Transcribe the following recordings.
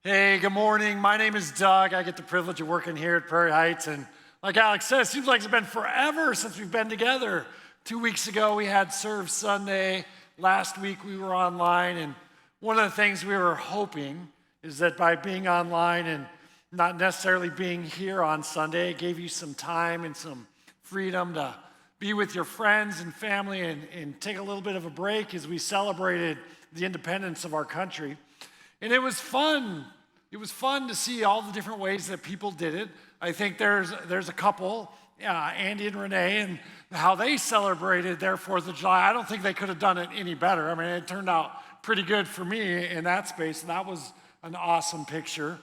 Hey, good morning. My name is Doug. I get the privilege of working here at Prairie Heights. And like Alex says, it seems like it's been forever since we've been together. 2 weeks ago, we had Serve Sunday. Last week, we were online. And one of the things we were hoping is that by being online and not necessarily being here on Sunday, it gave you some time and some freedom to be with your friends and family and take a little bit of a break as we celebrated the independence of our country. And it was fun. It was fun to see all the different ways that people did it. I think there's a couple, Andy and Renee, and how they celebrated their 4th of July. I don't think they could have done it any better. I mean, it turned out pretty good for me in that space, and that was an awesome picture.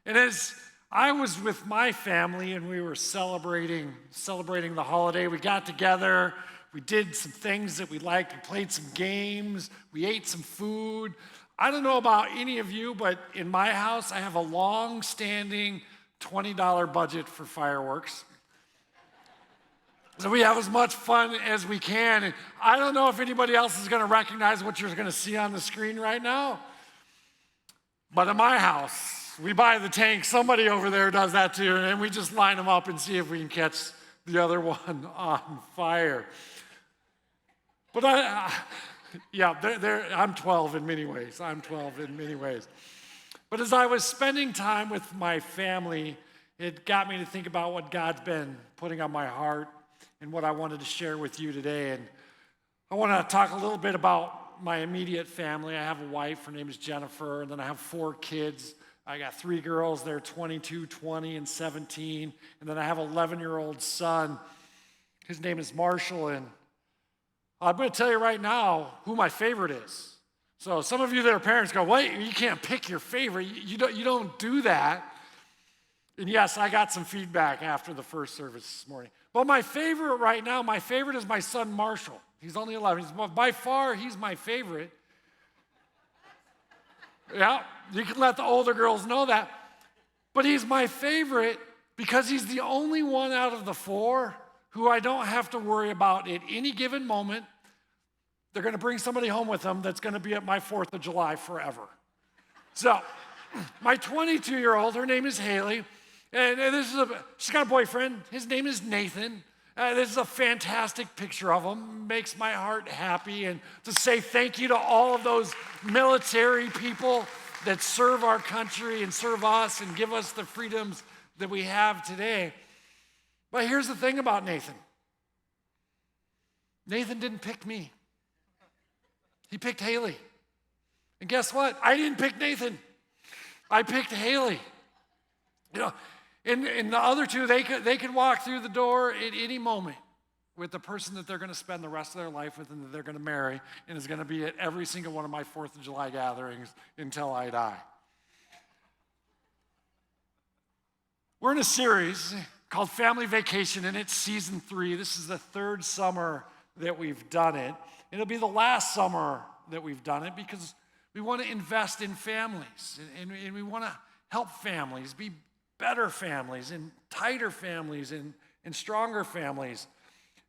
And as I was with my family and we were celebrating the holiday, we got together, we did some things that we liked, we played some games, we ate some food. I don't know about any of you, but in my house, I have a long-standing $20 budget for fireworks. So we have as much fun as we can. And I don't know if anybody else is going to recognize what you're going to see on the screen right now. But in my house, we buy the tank. Somebody over there does that too. And we just line them up and see if we can catch the other one on fire. But I'm 12 in many ways. But as I was spending time with my family, it got me to think about what God's been putting on my heart and what I wanted to share with you today. And I want to talk a little bit about my immediate family. I have a wife, her name is Jennifer, and then I have 4 kids. I got 3 girls, they're 22, 20, and 17. And then I have an 11-year-old son. His name is Marshall, and I'm going to tell you right now who my favorite is. So some of you that are parents go, wait, you can't pick your favorite. You don't do that. And yes, I got some feedback after the first service this morning. But my favorite right now, my favorite is my son Marshall. He's only 11. By far, he's my favorite. Yeah, you can let the older girls know that. But he's my favorite because he's the only one out of the 4 who I don't have to worry about at any given moment. They're going to bring somebody home with them that's going to be at my 4th of July forever. So, my 22-year-old, her name is Haley, and she's got a boyfriend. His name is Nathan. This is a fantastic picture of him. Makes my heart happy. And to say thank you to all of those military people that serve our country and serve us and give us the freedoms that we have today. But here's the thing about Nathan. Nathan didn't pick me. He picked Haley. And guess what? I didn't pick Nathan. I picked Haley. You know, and the other 2, they could walk through the door at any moment with the person that they're going to spend the rest of their life with and that they're going to marry and is going to be at every single one of my 4th of July gatherings until I die. We're in a series called Family Vacation, and it's season 3. This is the 3rd summer that we've done it. It'll be the last summer that we've done it because we want to invest in families, and we want to help families be better families and tighter families and stronger families.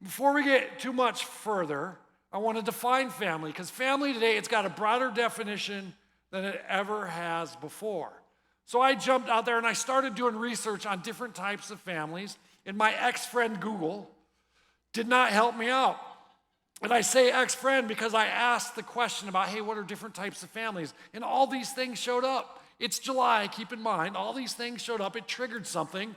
Before we get too much further, I want to define family because family today, it's got a broader definition than it ever has before. So I jumped out there and I started doing research on different types of families, and my ex-friend Google did not help me out. And I say ex-friend because I asked the question about, hey, what are different types of families? And all these things showed up. It's July, keep in mind. All these things showed up. It triggered something.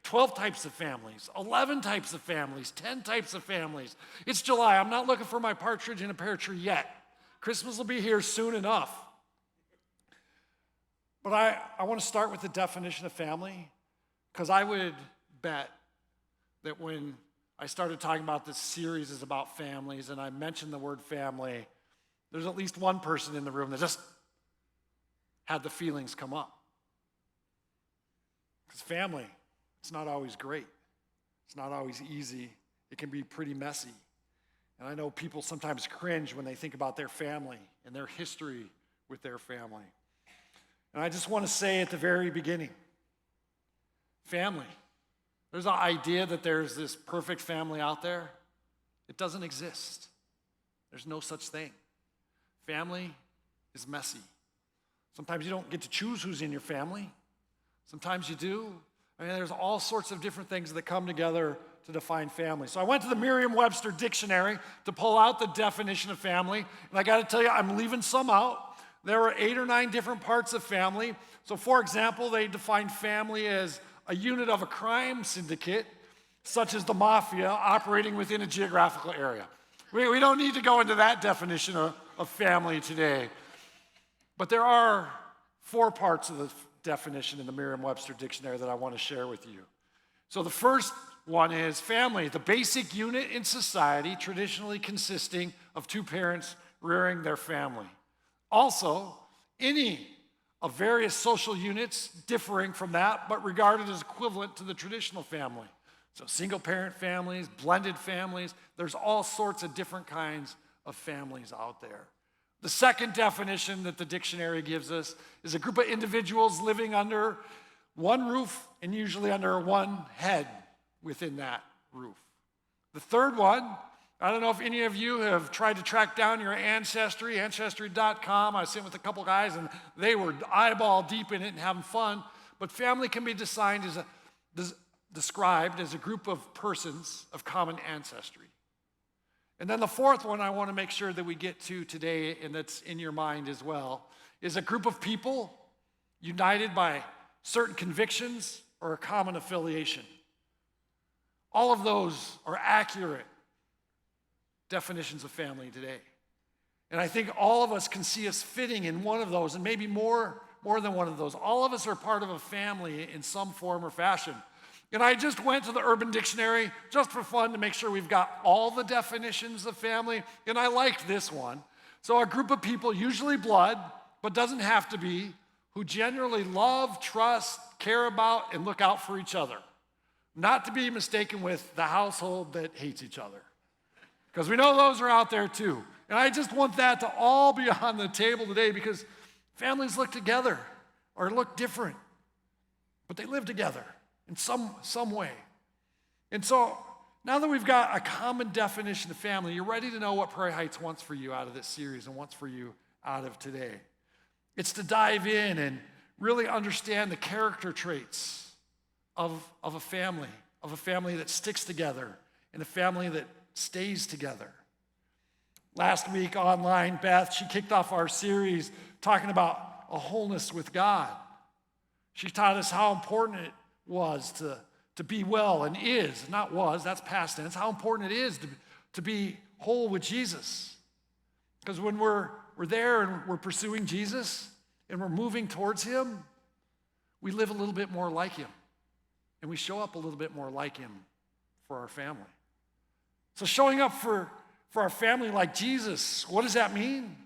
12 types of families, 11 types of families, 10 types of families. It's July. I'm not looking for my partridge in a pear tree yet. Christmas will be here soon enough. But I want to start with the definition of family because I would bet that when I started talking about this series is about families and I mentioned the word family, there's at least one person in the room that just had the feelings come up. Because family, it's not always great. It's not always easy. It can be pretty messy. And I know people sometimes cringe when they think about their family and their history with their family. And I just want to say at the very beginning, family. There's an idea that there's this perfect family out there. It doesn't exist. There's no such thing. Family is messy. Sometimes you don't get to choose who's in your family. Sometimes you do. I mean, there's all sorts of different things that come together to define family. So I went to the Merriam-Webster dictionary to pull out the definition of family, and I got to tell you, I'm leaving some out. There are 8 or 9 different parts of family. So for example, they define family as a unit of a crime syndicate, such as the mafia, operating within a geographical area. We don't need to go into that definition of family today. But there are 4 parts of the definition in the Merriam-Webster dictionary that I want to share with you. So the first one is family, the basic unit in society traditionally consisting of 2 parents rearing their family. Also, any of various social units differing from that, but regarded as equivalent to the traditional family. So single-parent families, blended families, there's all sorts of different kinds of families out there. The second definition that the dictionary gives us is a group of individuals living under one roof and usually under one head within that roof. The third one, I don't know if any of you have tried to track down your ancestry, ancestry.com. I was sitting with a couple guys and they were eyeball deep in it and having fun. But family can be described as a group of persons of common ancestry. And then the fourth one I want to make sure that we get to today, and that's in your mind as well, is a group of people united by certain convictions or a common affiliation. All of those are accurate definitions of family today. And I think all of us can see us fitting in one of those, and maybe more than one of those. All of us are part of a family in some form or fashion. And I just went to the Urban Dictionary just for fun to make sure we've got all the definitions of family, and I liked this one. So a group of people, usually blood, but doesn't have to be, who generally love, trust, care about, and look out for each other. Not to be mistaken with the household that hates each other. Because we know those are out there too. And I just want that to all be on the table today, because families look together or look different, but they live together in some way. And so now that we've got a common definition of family, you're ready to know what Prairie Heights wants for you out of this series and wants for you out of today. It's to dive in and really understand the character traits of a family that sticks together and a family that stays together. Last week online, Beth, she kicked off our series talking about a wholeness with God. She taught us how important it was to be well, and is, not was, that's past tense, how important it is to be whole with Jesus. Because when we're there and we're pursuing Jesus and we're moving towards him, we live a little bit more like him. And we show up a little bit more like him for our family. So showing up for our family like Jesus, what does that mean?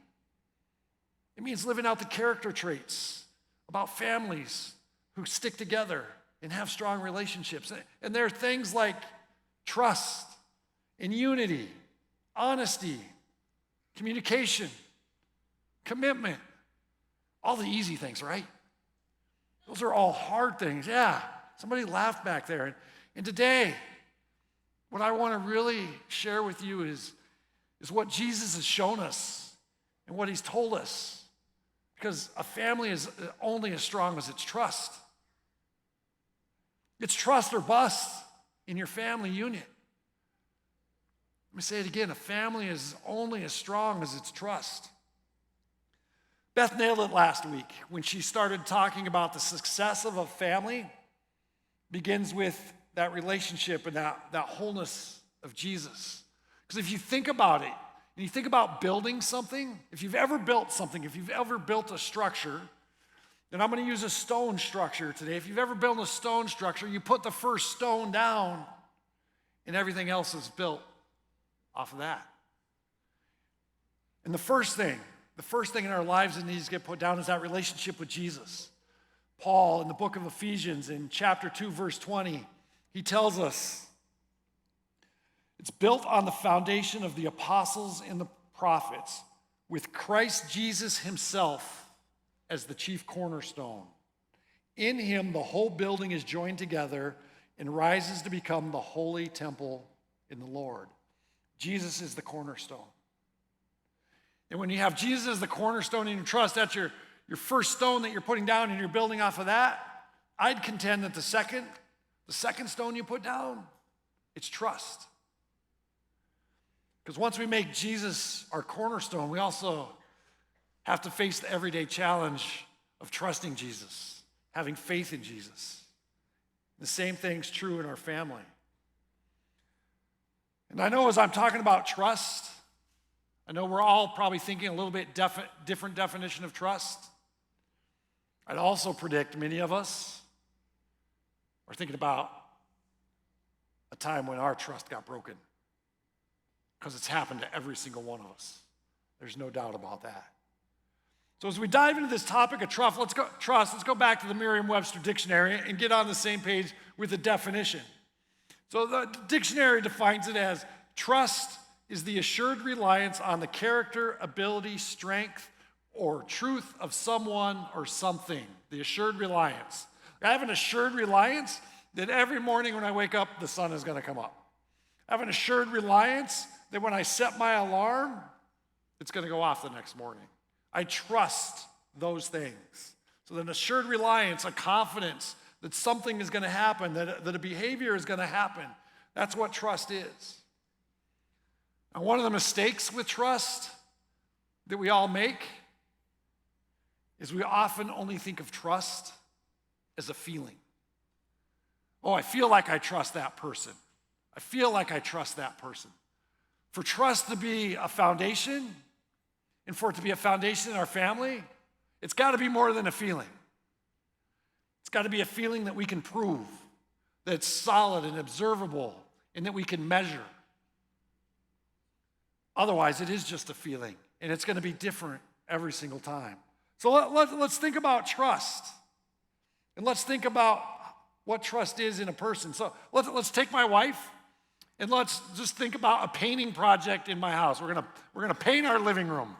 It means living out the character traits about families who stick together and have strong relationships. And there are things like trust and unity, honesty, communication, commitment, all the easy things, right? Those are all hard things. Yeah, somebody laughed back there. And today, what I want to really share with you is what Jesus has shown us and what he's told us. Because a family is only as strong as its trust. It's trust or bust in your family unit. Let me say it again. A family is only as strong as its trust. Beth nailed it last week when she started talking about the success of a family begins with that relationship and that wholeness of Jesus. Because if you think about it, and you think about building something, if you've ever built something, if you've ever built a structure, and I'm going to use a stone structure today. If you've ever built a stone structure, you put the first stone down, and everything else is built off of that. And the first thing in our lives that needs to get put down is that relationship with Jesus. Paul, in the book of Ephesians, in chapter 2, verse 20, he tells us, it's built on the foundation of the apostles and the prophets, with Christ Jesus himself as the chief cornerstone. In him, the whole building is joined together and rises to become the holy temple in the Lord. Jesus is the cornerstone. And when you have Jesus as the cornerstone in your trust, that's your your first stone that you're putting down and you're building off of that, I'd contend that the second stone you put down, it's trust. Because once we make Jesus our cornerstone, we also have to face the everyday challenge of trusting Jesus, having faith in Jesus. The same thing's true in our family. And I know as I'm talking about trust, I know we're all probably thinking a little bit different definition of trust. I'd also predict many of us are thinking about a time when our trust got broken, because it's happened to every single one of us. There's no doubt about that. So as we dive into this topic of trust, let's go back to the Merriam-Webster dictionary and get on the same page with the definition. So the dictionary defines it as trust is the assured reliance on the character, ability, strength, or truth of someone or something. The assured reliance. I have an assured reliance that every morning when I wake up, the sun is going to come up. I have an assured reliance that when I set my alarm, it's going to go off the next morning. I trust those things. So an assured reliance, a confidence that something is going to happen, that a behavior is going to happen. That's what trust is. And one of the mistakes with trust that we all make is we often only think of trust as a feeling. Oh, I feel like I trust that person. I feel like I trust that person. For trust to be a foundation, and for it to be a foundation in our family, it's got to be more than a feeling. It's got to be a feeling that we can prove, that's solid and observable, and that we can measure. Otherwise, it is just a feeling, and it's going to be different every single time. So let's think about trust, and let's think about what trust is in a person. So let's take my wife, and let's just think about a painting project in my house. We're gonna paint our living room.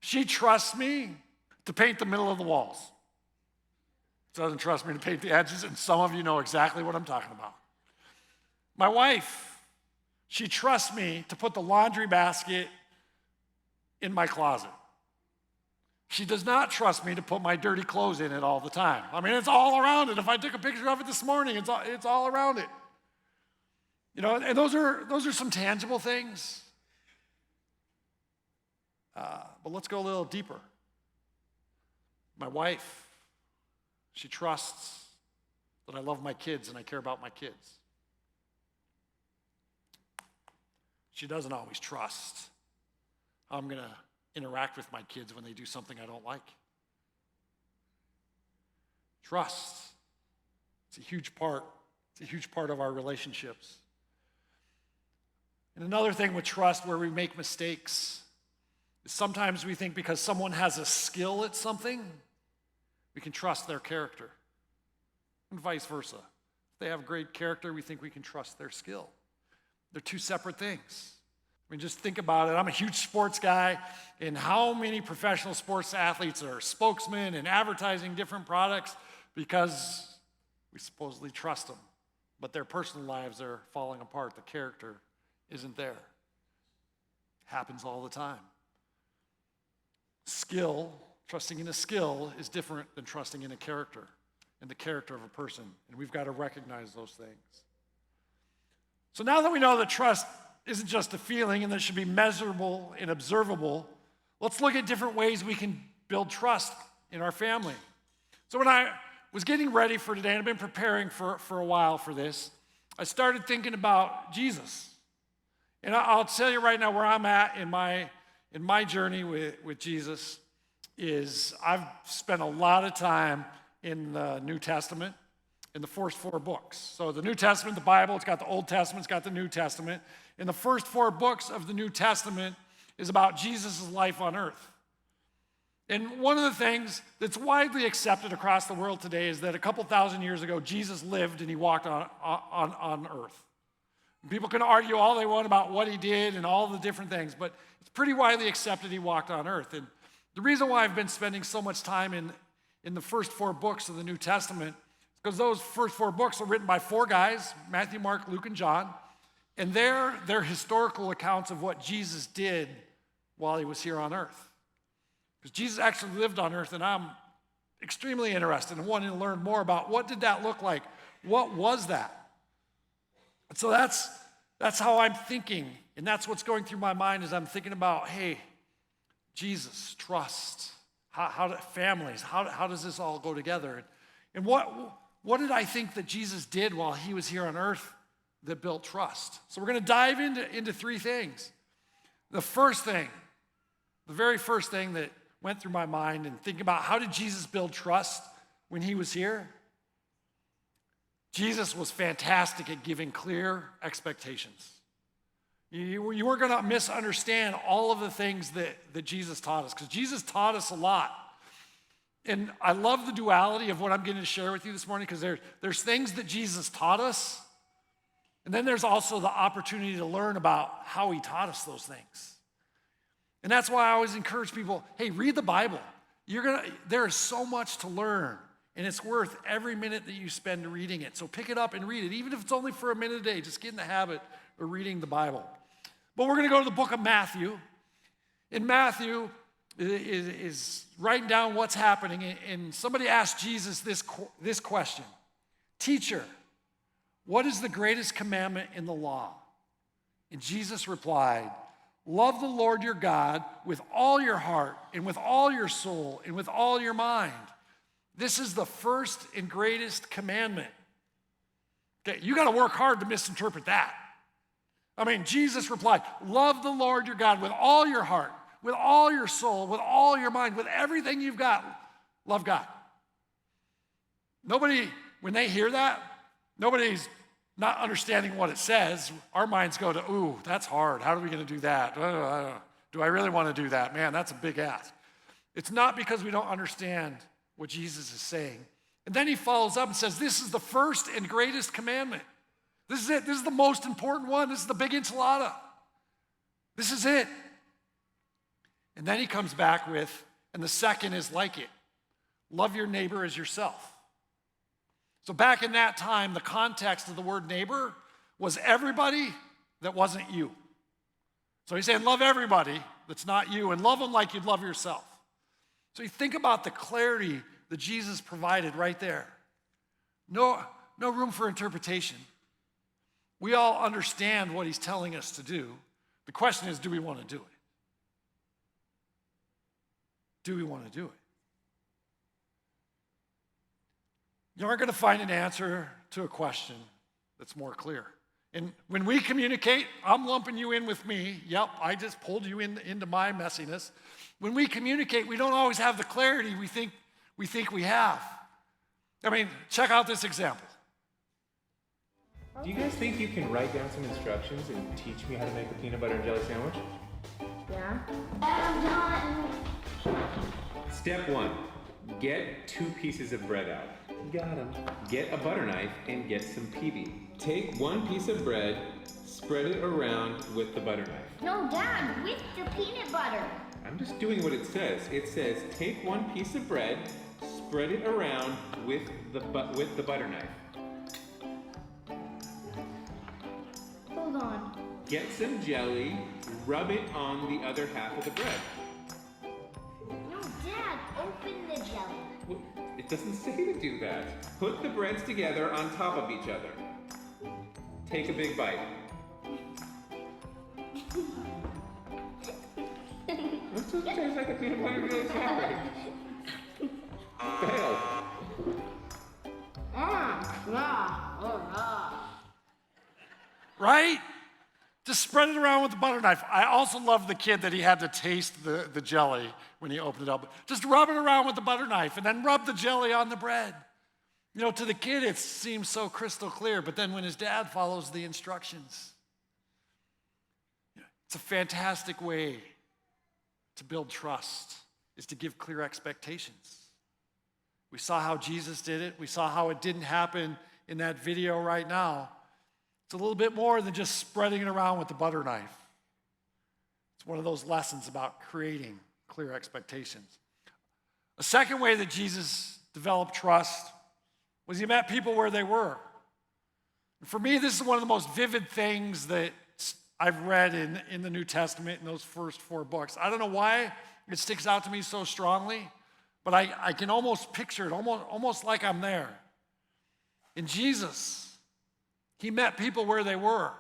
She trusts me to paint the middle of the walls. She doesn't trust me to paint the edges, and some of you know exactly what I'm talking about. My wife, she trusts me to put the laundry basket in my closet. She does not trust me to put my dirty clothes in it all the time. I mean, it's all around it. If I took a picture of it this morning, it's all around it. You know, and those are some tangible things. But let's go a little deeper. My wife, she trusts that I love my kids and I care about my kids. She doesn't always trust how I'm going to interact with my kids when they do something I don't like. Trust. It's a huge part. It's a huge part of our relationships. And another thing with trust where we make mistakes is sometimes we think because someone has a skill at something, we can trust their character. And vice versa. If they have great character, we think we can trust their skill. They're two separate things. I mean, just think about it. I'm a huge sports guy, and how many professional sports athletes are spokesmen and advertising different products because we supposedly trust them, but their personal lives are falling apart. The character isn't there. Happens all the time. Skill, trusting in a skill is different than trusting in a character, in the character of a person, and we've got to recognize those things. So now that we know that trust isn't just a feeling and that it should be measurable and observable, let's look at different ways we can build trust in our family. So when I was getting ready for today, and I've been preparing for a while for this, I started thinking about Jesus. And I'll tell you right now where I'm at in my journey with Jesus is I've spent a lot of time in the New Testament, in the first 4 books. So the New Testament, the Bible, it's got the Old Testament, it's got the New Testament. And the first 4 books of the New Testament is about Jesus' life on earth. And one of the things that's widely accepted across the world today is that a couple thousand years ago, Jesus lived and he walked on earth. People can argue all they want about what he did and all the different things, but it's pretty widely accepted he walked on earth. And the reason why I've been spending so much time in the first 4 books of the New Testament is because those first 4 books are written by 4 guys, Matthew, Mark, Luke, and John, and they're historical accounts of what Jesus did while he was here on earth. Because Jesus actually lived on earth, and I'm extremely interested and wanting to learn more about what did that look like? What was that? And so that's how I'm thinking, and that's what's going through my mind as I'm thinking about, hey, Jesus, trust, how do families, how does this all go together? And what did I think that Jesus did while he was here on earth that built trust? So we're going to dive into three things. The very first thing that went through my mind and thinking about how did Jesus build trust when he was here? Jesus was fantastic at giving clear expectations. You weren't going to misunderstand all of the things that Jesus taught us, because Jesus taught us a lot. And I love the duality of what I'm going to share with you this morning, because there's things that Jesus taught us, and then there's also the opportunity to learn about how he taught us those things. And that's why I always encourage people, hey, read the Bible. There is so much to learn, and it's worth every minute that you spend reading it. So pick it up and read it, even if it's only for a minute a day. Just get in the habit of reading the Bible. But we're going to go to the book of Matthew. And Matthew is writing down what's happening, and somebody asked Jesus this question. Teacher, what is the greatest commandment in the law? And Jesus replied, love the Lord your God with all your heart and with all your soul and with all your mind. This is the first and greatest commandment. Okay, you got to work hard to misinterpret that. I mean, Jesus replied, love the Lord your God with all your heart, with all your soul, with all your mind, with everything you've got. Love God. Nobody, when they hear that, nobody's not understanding what it says. Our minds go to, ooh, that's hard. How are we going to do that? Do I really want to do that? Man, that's a big ask. It's not because we don't understand what Jesus is saying. And then he follows up and says, this is the first and greatest commandment. This is it. This is the most important one. This is the big enchilada. This is it. And then he comes back with, and the second is like it. Love your neighbor as yourself. So back in that time, the context of the word neighbor was everybody that wasn't you. So he's saying love everybody that's not you, and love them like you'd love yourself. So you think about the clarity that Jesus provided right there. No room for interpretation. We all understand what he's telling us to do. The question is, do we want to do it? Do we want to do it? You aren't going to find an answer to a question that's more clear. And when we communicate, I'm lumping you in with me. Yep, I just pulled you into my messiness. When we communicate, we don't always have the clarity we think we have. I mean, check out this example. Do you guys think you can write down some instructions and teach me how to make a peanut butter and jelly sandwich? Yeah. I'm done. Step 1. Get 2 pieces of bread out. Got 'em. Get a butter knife and get some PB. Take 1 piece of bread, spread it around with the butter knife. No, Dad, with the peanut butter. I'm just doing what it says. It says take 1 piece of bread, spread it around with the butter knife. Hold on. Get some jelly, rub it on the other half of the bread. No, Dad, open the jelly. Well, it doesn't say to do that. Put the breads together on top of each other. Take a big bite. This doesn't taste like a peanut butter and jelly sandwich. Fail. Right? Just spread it around with the butter knife. I also love the kid that he had to taste the jelly when he opened it up. Just rub it around with the butter knife and then rub the jelly on the bread. You know, to the kid it seems so crystal clear, but then when his dad follows the instructions, it's a fantastic way to build trust, is to give clear expectations. We saw how Jesus did it. We saw how it didn't happen in that video right now. It's a little bit more than just spreading it around with the butter knife. It's one of those lessons about creating clear expectations. A second way that Jesus developed trust was he met people where they were. And for me, this is one of the most vivid things that I've read in the New Testament in those first 4 books. I don't know why it sticks out to me so strongly, but I can almost picture it, almost like I'm there. In Jesus, he met people where they were.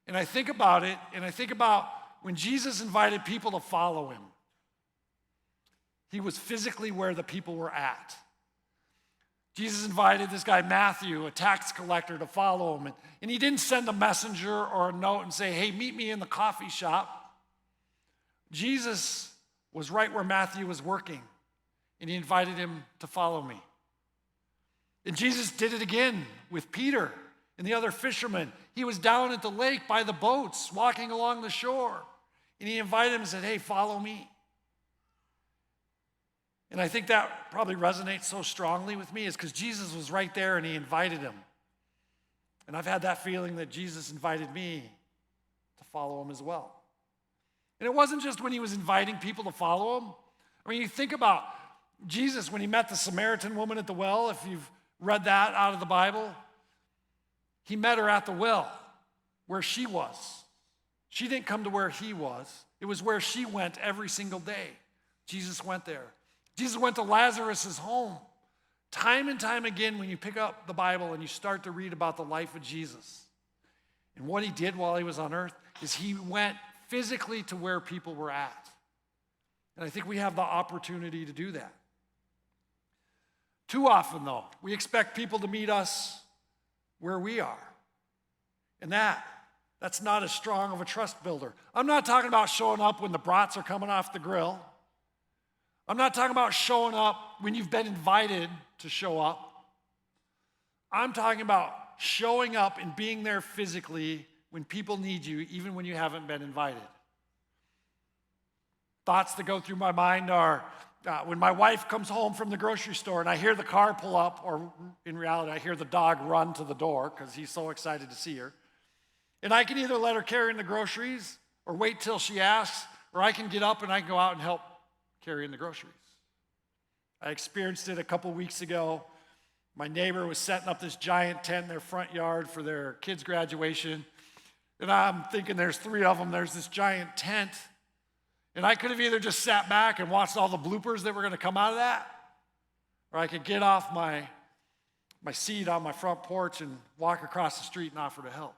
And I think about it, and I think about when Jesus invited people to follow him. He was physically where the people were at. Jesus invited this guy, Matthew, a tax collector, to follow him. And he didn't send a messenger or a note and say, hey, meet me in the coffee shop. Jesus was right where Matthew was working, and he invited him to follow me. And Jesus did it again with Peter and the other fishermen. He was down at the lake by the boats, walking along the shore. And he invited him and said, hey, follow me. And I think that probably resonates so strongly with me is because Jesus was right there and he invited him. And I've had that feeling that Jesus invited me to follow him as well. And it wasn't just when he was inviting people to follow him. I mean, you think about Jesus when he met the Samaritan woman at the well, if you've read that out of the Bible. He met her at the well where she was. She didn't come to where he was. It was where she went every single day. Jesus went there. Jesus went to Lazarus' home. Time and time again, when you pick up the Bible and you start to read about the life of Jesus and what he did while he was on earth, is he went physically to where people were at. And I think we have the opportunity to do that. Too often, though, we expect people to meet us where we are. And that's not as strong of a trust builder. I'm not talking about showing up when the brats are coming off the grill. I'm not talking about showing up when you've been invited to show up. I'm talking about showing up and being there physically when people need you, even when you haven't been invited. Thoughts that go through my mind are when my wife comes home from the grocery store and I hear the car pull up, or in reality, I hear the dog run to the door because he's so excited to see her. And I can either let her carry in the groceries or wait till she asks, or I can get up and I can go out and help carry in the groceries. I experienced it a couple weeks ago. My neighbor was setting up this giant tent in their front yard for their kids' graduation. And I'm thinking there's 3 of them. There's this giant tent. And I could have either just sat back and watched all the bloopers that were going to come out of that, or I could get off my seat on my front porch and walk across the street and offer to help.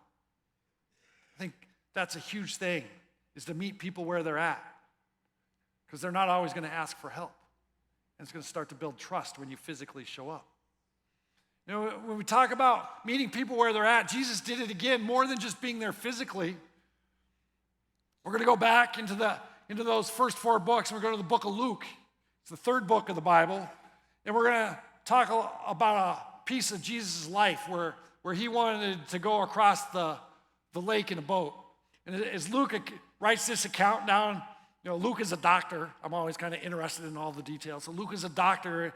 I think that's a huge thing, is to meet people where they're at, because they're not always going to ask for help. And it's going to start to build trust when you physically show up. You know, when we talk about meeting people where they're at, Jesus did it again, more than just being there physically. We're going to go back into those first 4 books, and we're going to the book of Luke. It's the 3rd book of the Bible. And we're going to talk about a piece of Jesus' life where he wanted to go across the lake in a boat. And as Luke writes this account down, you know, Luke is a doctor. I'm always kind of interested in all the details. So Luke is a doctor,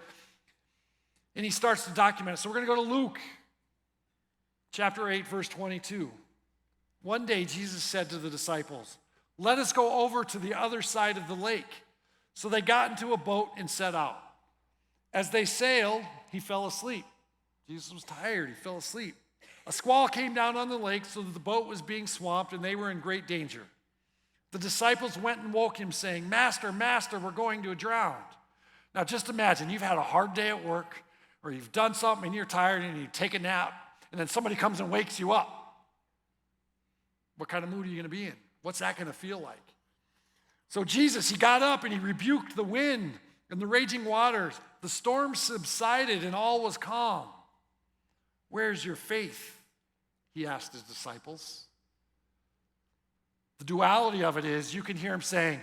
and he starts to document it. So we're going to go to Luke chapter 8, verse 22. One day Jesus said to the disciples, let us go over to the other side of the lake. So they got into a boat and set out. As they sailed, he fell asleep. Jesus was tired. He fell asleep. A squall came down on the lake so that the boat was being swamped and they were in great danger. The disciples went and woke him saying, Master, Master, we're going to drown. Now just imagine you've had a hard day at work, or you've done something and you're tired and you take a nap, and then somebody comes and wakes you up. What kind of mood are you going to be in? What's that going to feel like? So Jesus, he got up and he rebuked the wind and the raging waters. The storm subsided and all was calm. Where's your faith? He asked his disciples. The duality of it is you can hear him saying,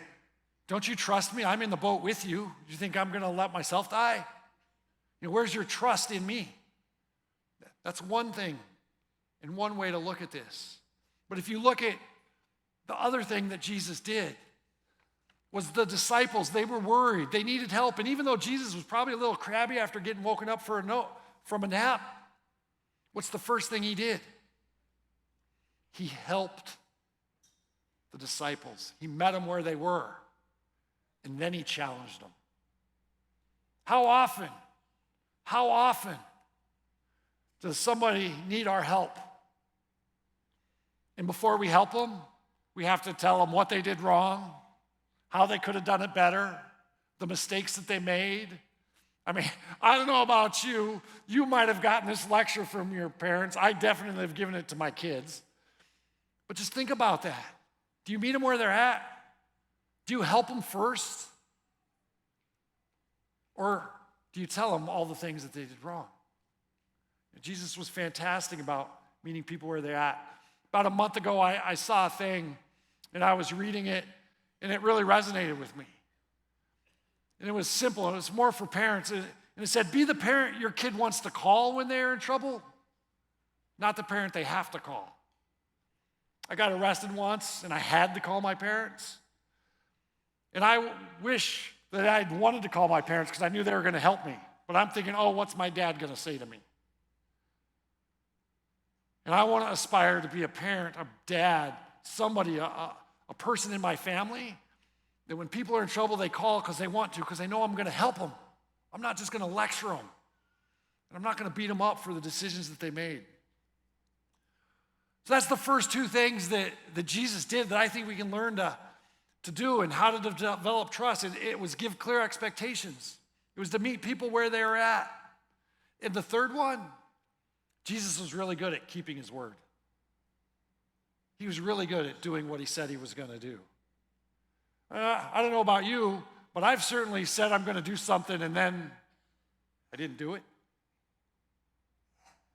don't you trust me? I'm in the boat with you. Do you think I'm going to let myself die? You know, where's your trust in me? That's one thing and one way to look at this. But if you look at the other thing that Jesus did, was the disciples, they were worried. They needed help. And even though Jesus was probably a little crabby after getting woken up from a nap, what's the first thing he did? He helped the disciples. He met them where they were. And then he challenged them. How often does somebody need our help? And before we help them, we have to tell them what they did wrong, how they could have done it better, the mistakes that they made. I mean, I don't know about you. You might have gotten this lecture from your parents. I definitely have given it to my kids. But just think about that. Do you meet them where they're at? Do you help them first? Or do you tell them all the things that they did wrong? Jesus was fantastic about meeting people where they're at. About a month ago, I saw a thing, and I was reading it, and it really resonated with me. And it was simple. It was more for parents. And it said, be the parent your kid wants to call when they're in trouble, not the parent they have to call. I got arrested once, and I had to call my parents. And I wish that I'd wanted to call my parents because I knew they were going to help me. But I'm thinking, oh, what's my dad going to say to me? And I want to aspire to be a parent, a dad, somebody, a person in my family that when people are in trouble, they call because they want to, because they know I'm going to help them. I'm not just going to lecture them. And I'm not going to beat them up for the decisions that they made. So that's the first two things that Jesus did that I think we can learn to do and how to develop trust. It was give clear expectations. It was to meet people where they were at. And the third one, Jesus was really good at keeping his word. He was really good at doing what he said he was going to do. I don't know about you, but I've certainly said I'm going to do something and then I didn't do it.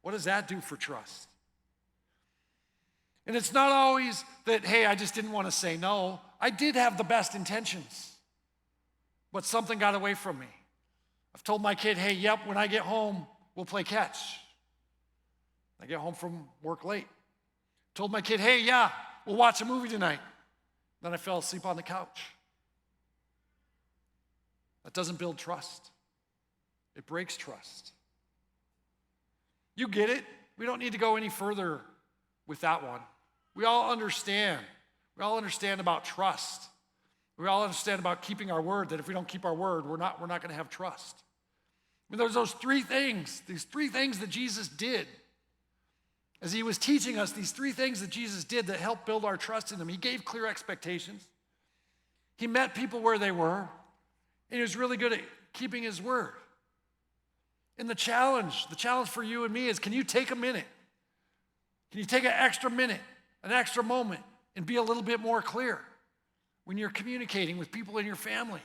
What does that do for trust? And it's not always that, hey, I just didn't want to say no. I did have the best intentions, but something got away from me. I've told my kid, hey, yep, when I get home, we'll play catch. I get home from work late. Told my kid, hey, yeah, we'll watch a movie tonight. Then I fell asleep on the couch. That doesn't build trust. It breaks trust. You get it. We don't need to go any further with that one. We all understand. We all understand about trust. We all understand about keeping our word, that if we don't keep our word, we're not going to have trust. I mean, there's these three things that Jesus did. As he was teaching us, these three things that Jesus did that helped build our trust in him. He gave clear expectations. He met people where they were. And he was really good at keeping his word. And the challenge for you and me is, can you take a minute? Can you take an extra minute, an extra moment, and be a little bit more clear when you're communicating with people in your family?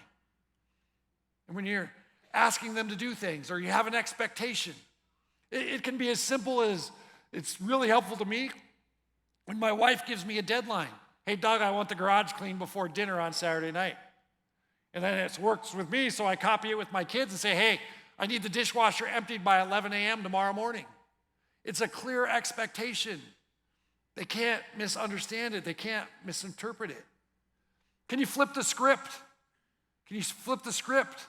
And when you're asking them to do things, or you have an expectation. It can be as simple as, it's really helpful to me when my wife gives me a deadline. Hey, Doug, I want the garage cleaned before dinner on Saturday night. And then it works with me, so I copy it with my kids and say, hey, I need the dishwasher emptied by 11 a.m. tomorrow morning. It's a clear expectation. They can't misunderstand it. They can't misinterpret it. Can you flip the script? Can you flip the script?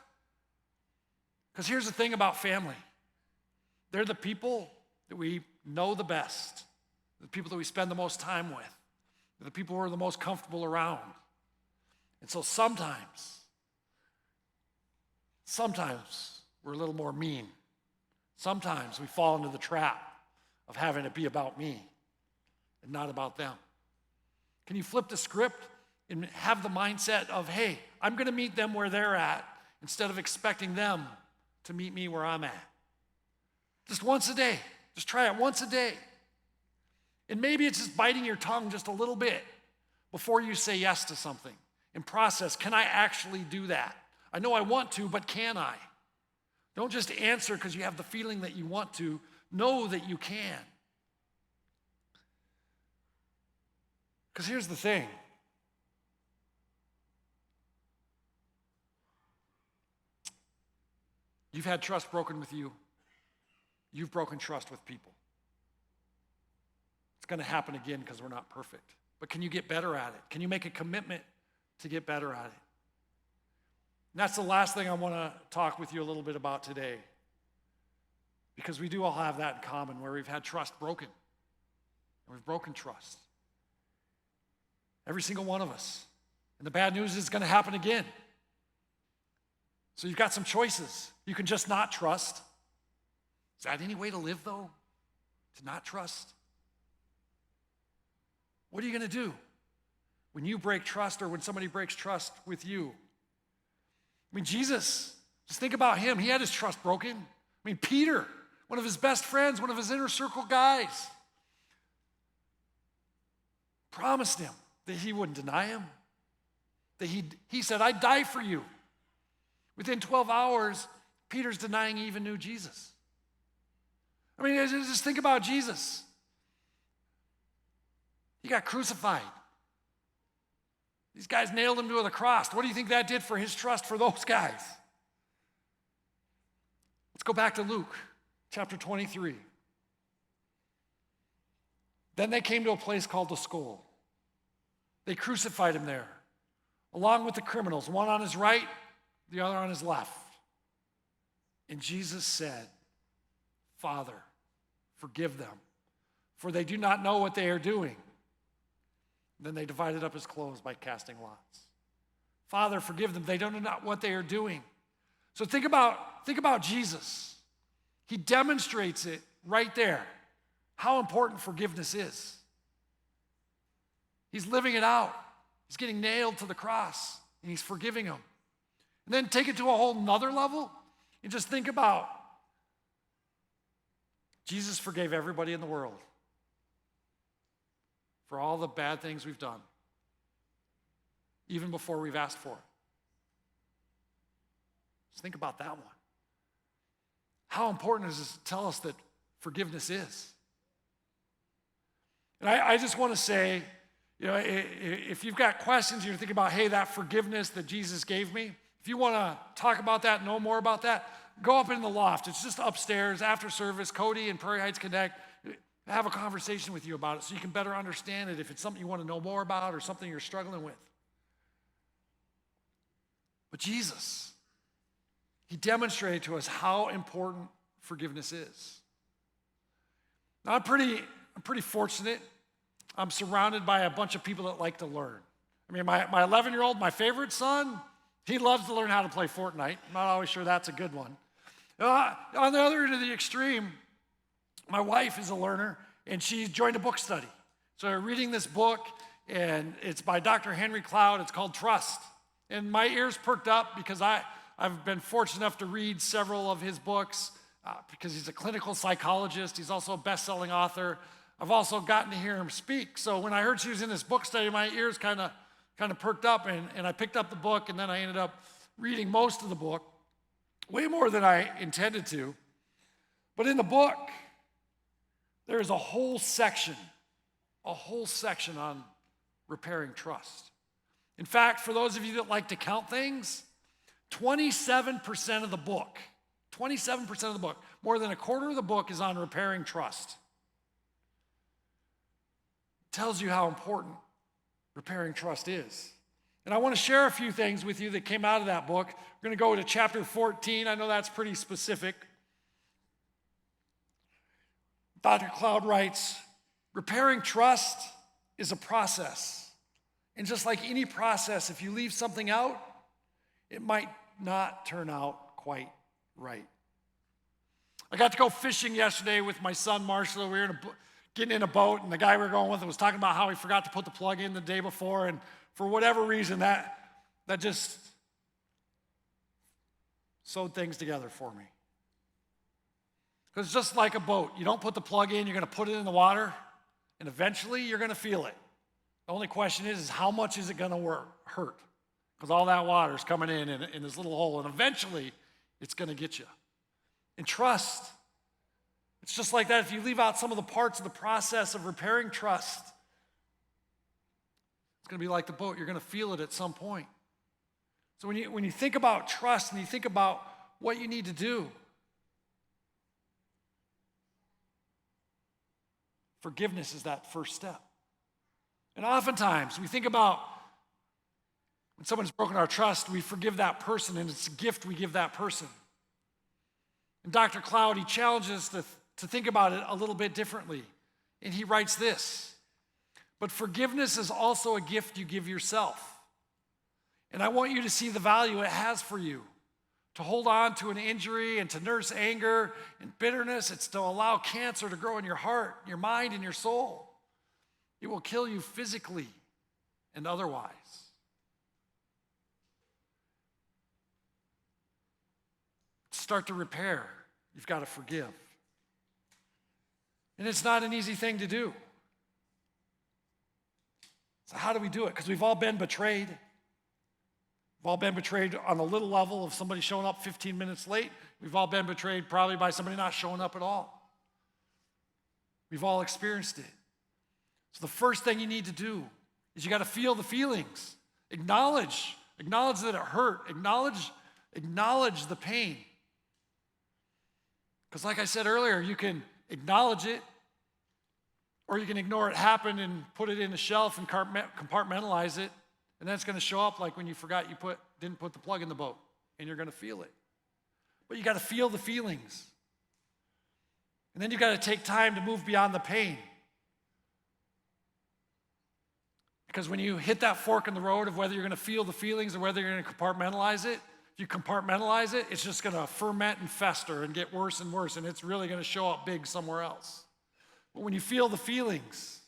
Because here's the thing about family. They're the people that we know the best, the people that we spend the most time with, the people who are the most comfortable around. And so sometimes we're a little more mean. Sometimes we fall into the trap of having it be about me and not about them. Can you flip the script and have the mindset of, hey, I'm going to meet them where they're at instead of expecting them to meet me where I'm at? Just once a day. Just try it once a day. And maybe it's just biting your tongue just a little bit before you say yes to something. And process, can I actually do that? I know I want to, but can I? Don't just answer because you have the feeling that you want to. Know that you can. Because here's the thing. You've had trust broken with you. You've broken trust with people. It's going to happen again because we're not perfect. But can you get better at it? Can you make a commitment to get better at it? And that's the last thing I want to talk with you a little bit about today. Because we do all have that in common, where we've had trust broken. And we've broken trust. Every single one of us. And the bad news is it's going to happen again. So you've got some choices. You can just not trust. Is that any way to live, though? To not trust? What are you going to do? when you break trust or when somebody breaks trust with you. I mean, Jesus, just think about him. He had his trust broken. I mean, Peter, one of his best friends, one of his inner circle guys, promised him that he wouldn't deny him. That he said, I'd die for you. Within 12 hours, Peter's denying he even knew Jesus. I mean, just think about Jesus. He got crucified. These guys nailed him to the cross. What do you think that did for his trust for those guys? Let's go back to Luke chapter 23. Then they came to a place called the Skull. They crucified him there, along with the criminals, one on his right, the other on his left. And Jesus said, Father, forgive them, for they do not know what they are doing. Then they divided up his clothes by casting lots. Father, forgive them. They don't know what they are doing. So think about Jesus. He demonstrates it right there, how important forgiveness is. He's living it out. He's getting nailed to the cross, and he's forgiving them. And then take it to a whole nother level, and just think about Jesus forgave everybody in the world for all the bad things we've done, even before we've asked for it. Just think about that one. How important is this to tell us that forgiveness is? And I just want to say, you know, if you've got questions, you're thinking about, hey, that forgiveness that Jesus gave me, if you want to talk about that, know more about that, go up in the loft. It's just upstairs after service. Cody and Prairie Heights Connect have a conversation with you about it so you can better understand it if it's something you want to know more about or something you're struggling with. But Jesus, he demonstrated to us how important forgiveness is. Now, I'm pretty fortunate. I'm surrounded by a bunch of people that like to learn. I mean, my 11-year-old, my favorite son, he loves to learn how to play Fortnite. I'm not always sure that's a good one. On the other end of the extreme, my wife is a learner, and she joined a book study. So we're reading this book, and it's by Dr. Henry Cloud. It's called Trust. And my ears perked up because I've been fortunate enough to read several of his books because he's a clinical psychologist. He's also a best-selling author. I've also gotten to hear him speak. So when I heard she was in this book study, my ears kind of perked up, and I picked up the book, and then I ended up reading most of the book, way more than I intended to. But in the book, there is a whole section on repairing trust. In fact, for those of you that like to count things, 27% of the book, more than a quarter of the book is on repairing trust. It tells you how important repairing trust is. And I want to share a few things with you that came out of that book. We're going to go to chapter 14. I know that's pretty specific. Dr. Cloud writes, repairing trust is a process. And just like any process, if you leave something out, it might not turn out quite right. I got to go fishing yesterday with my son, Marshall. We were getting in a boat, and the guy we were going with was talking about how he forgot to put the plug in the day before, and for whatever reason, that just sewed things together for me. Because it's just like a boat. You don't put the plug in, you're going to put it in the water, and eventually you're going to feel it. The only question is how much is it going to hurt? Because all that water is coming in this little hole, and eventually it's going to get you. And trust, it's just like that. If you leave out some of the parts of the process of repairing trust, it's going to be like the boat. You're going to feel it at some point. So when you think about trust and you think about what you need to do, forgiveness is that first step. And oftentimes we think about when someone's broken our trust, we forgive that person, and it's a gift we give that person. And Dr. Cloud, he challenges us to think about it a little bit differently. And he writes this, but forgiveness is also a gift you give yourself. And I want you to see the value it has for you. To hold on to an injury and to nurse anger and bitterness, it's to allow cancer to grow in your heart, your mind, and your soul. It will kill you physically and otherwise. To start to repair, you've got to forgive. And it's not an easy thing to do. So how do we do it? Because we've all been betrayed. We've all been betrayed on a little level of somebody showing up 15 minutes late. We've all been betrayed probably by somebody not showing up at all. We've all experienced it. So the first thing you need to do is you got to feel the feelings. Acknowledge that it hurt. Acknowledge the pain. Because like I said earlier, you can acknowledge it, or you can ignore it happen and put it in a shelf and compartmentalize it, and then it's going to show up like when you forgot you didn't put the plug in the boat, and you're going to feel it. But you got to feel the feelings. And then you got to take time to move beyond the pain. Because when you hit that fork in the road of whether you're going to feel the feelings or whether you're going to compartmentalize it, if you compartmentalize it, it's just going to ferment and fester and get worse and worse, and it's really going to show up big somewhere else. But when you feel the feelings,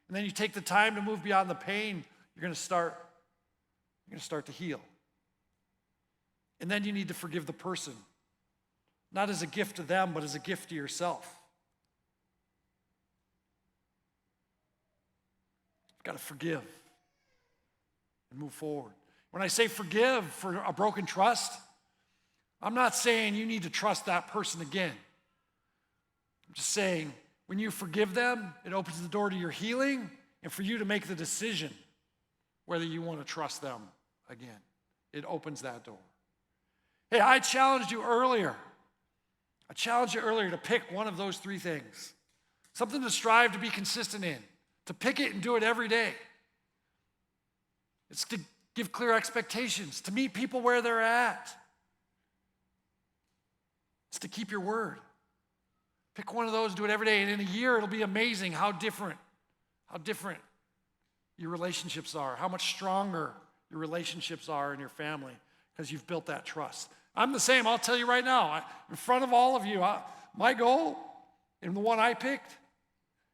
and then you take the time to move beyond the pain, you're going to start to heal. And then you need to forgive the person, not as a gift to them, but as a gift to yourself. You've got to forgive and move forward. When I say forgive for a broken trust, I'm not saying you need to trust that person again. I'm just saying when you forgive them, it opens the door to your healing and for you to make the decision whether you want to trust them again. It opens that door. Hey, I challenged you earlier to pick one of those three things. Something to strive to be consistent in, to pick it and do it every day. It's to give clear expectations, to meet people where they're at. It's to keep your word. Pick one of those, do it every day, and in a year it'll be amazing how different your relationships are, how much stronger your relationships are in your family because you've built that trust. I'm the same, I'll tell you right now, in front of all of you, my goal, and the one I picked,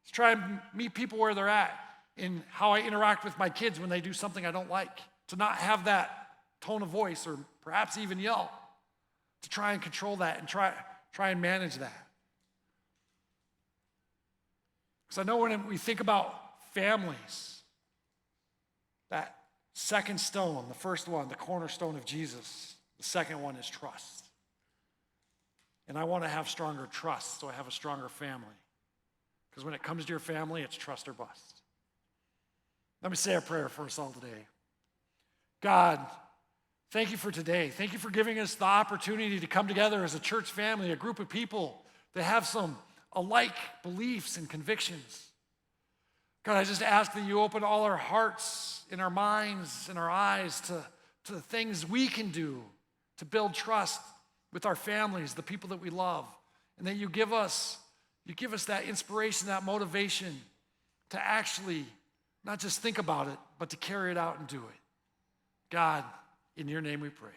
is try and meet people where they're at in how I interact with my kids when they do something I don't like. To not have that tone of voice or perhaps even yell. To try and control that and try and manage that. Because I know when we think about families, that second stone, the first one, the cornerstone of Jesus, the second one is trust. And I want to have stronger trust so I have a stronger family. Because when it comes to your family, it's trust or bust. Let me say a prayer for us all today. God, thank you for today. Thank you for giving us the opportunity to come together as a church family, a group of people that have some alike beliefs and convictions. God, I just ask that you open all our hearts and our minds and our eyes to the things we can do to build trust with our families, the people that we love, and that you give us that inspiration, that motivation to actually not just think about it, but to carry it out and do it. God, in your name we pray.